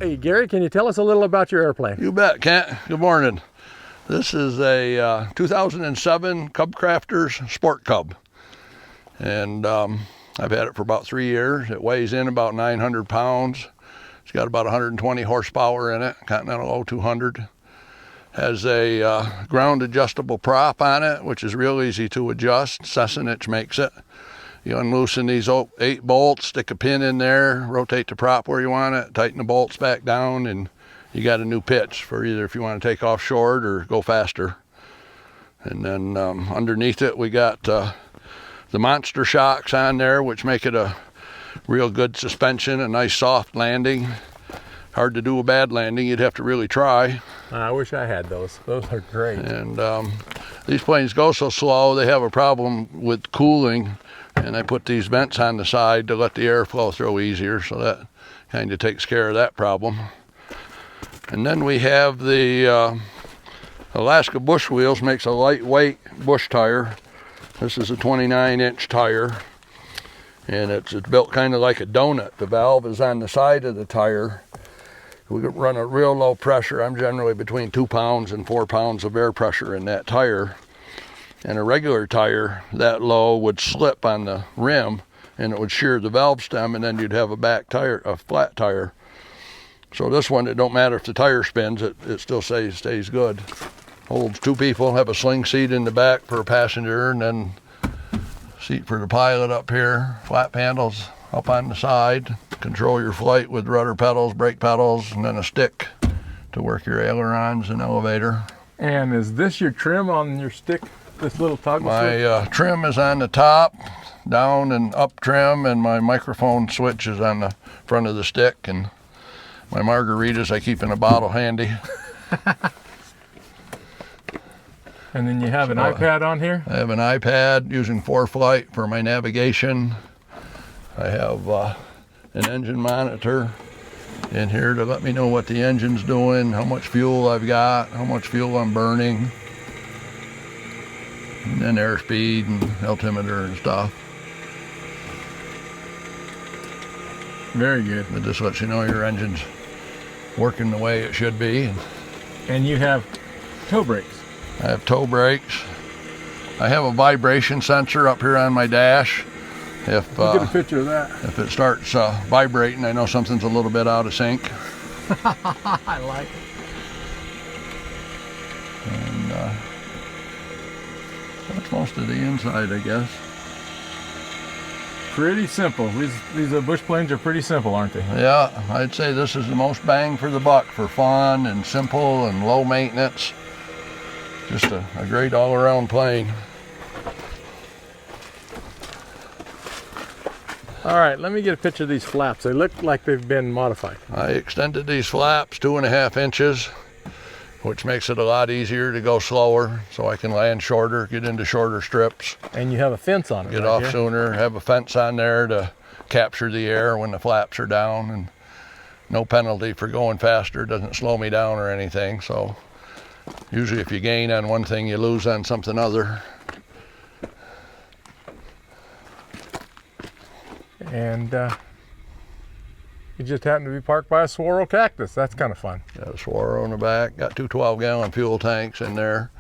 Hey, Gary, can you tell us a little about your airplane? You bet, Kent. Good morning. This is a 2007 CubCrafters Sport Cub. And I've had it for about 3 years. It weighs in about 900 pounds. It's got about 120 horsepower in it, Continental 0200. Has a ground adjustable prop on it, which is real easy to adjust. Sessinich makes it. You unloosen these 8 bolts, stick a pin in there, rotate the prop where you want it, tighten the bolts back down, and you got a new pitch for either if you want to take off short or go faster. And then underneath it, we got the monster shocks on there, which make it a real good suspension, a nice soft landing. Hard to do a bad landing, you'd have to really try. I wish I had those. Those are great. And these planes go so slow, they have a problem with cooling. And I put these vents on the side to let the air flow through easier, so that kind of takes care of that problem. And then we have the Alaska Bush Wheels, makes a lightweight bush tire. This is a 29-inch tire, and it's built kind of like a donut. The valve is on the side of the tire. We run a real low pressure. I'm generally between 2 pounds and 4 pounds of air pressure in that tire. And a regular tire that low would slip on the rim and it would shear the valve stem, and then you'd have a back tire, a flat tire. So this one, it don't matter if the tire spins, it still stays good. Holds 2 people, have a sling seat in the back for a passenger, and then seat for the pilot up here, flap handles up on the side. Control your flight with rudder pedals, brake pedals, and then a stick to work your ailerons and elevator. And is this your trim on your stick? This little toggle switch? My trim is on the top, down and up trim, and my microphone switch is on the front of the stick, and my margaritas I keep in a bottle handy. And then you have an iPad on here? I have an iPad using ForeFlight for my navigation. I have an engine monitor in here to let me know what the engine's doing, how much fuel I've got, how much fuel I'm burning. And then airspeed and altimeter and stuff. Very good. It just lets you know your engine's working the way it should be. And you have toe brakes. I have toe brakes. I have a vibration sensor up here on my dash. If get a picture of that. If it starts vibrating, I know something's a little bit out of sync. I like it. And that's most of the inside, I guess. Pretty simple. These bush planes are pretty simple, aren't they? Yeah, I'd say this is the most bang for the buck for fun and simple and low maintenance. Just a great all-around plane. All right, let me get a picture of these flaps. They look like they've been modified. I extended these flaps 2.5 inches, which makes it a lot easier to go slower, so I can land shorter, get into shorter strips. And you have a fence on it, Get right off here? sooner, have a fence on there to capture the air when the flaps are down, and no penalty for going faster. It doesn't slow me down or anything, so usually if you gain on one thing, you lose on something other. And you just happen to be parked by a saguaro cactus. That's kind of fun. Got a saguaro in the back, got 2 12-gallon fuel tanks in there.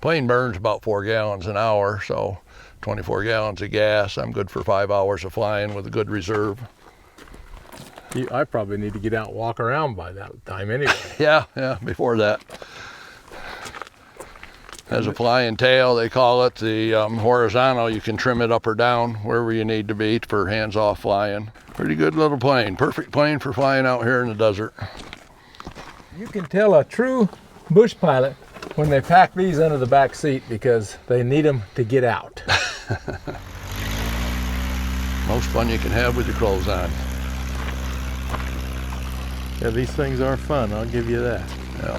Plane burns about 4 gallons an hour, so 24 gallons of gas. I'm good for 5 hours of flying with a good reserve. I probably need to get out and walk around by that time anyway. Yeah, before that. Has a flying tail, they call it. The horizontal, you can trim it up or down wherever you need to be for hands-off flying. Pretty good little plane. Perfect plane for flying out here in the desert. You can tell a true bush pilot when they pack these under the back seat because they need them to get out. Most fun you can have with your clothes on. Yeah, these things are fun, I'll give you that. Yeah.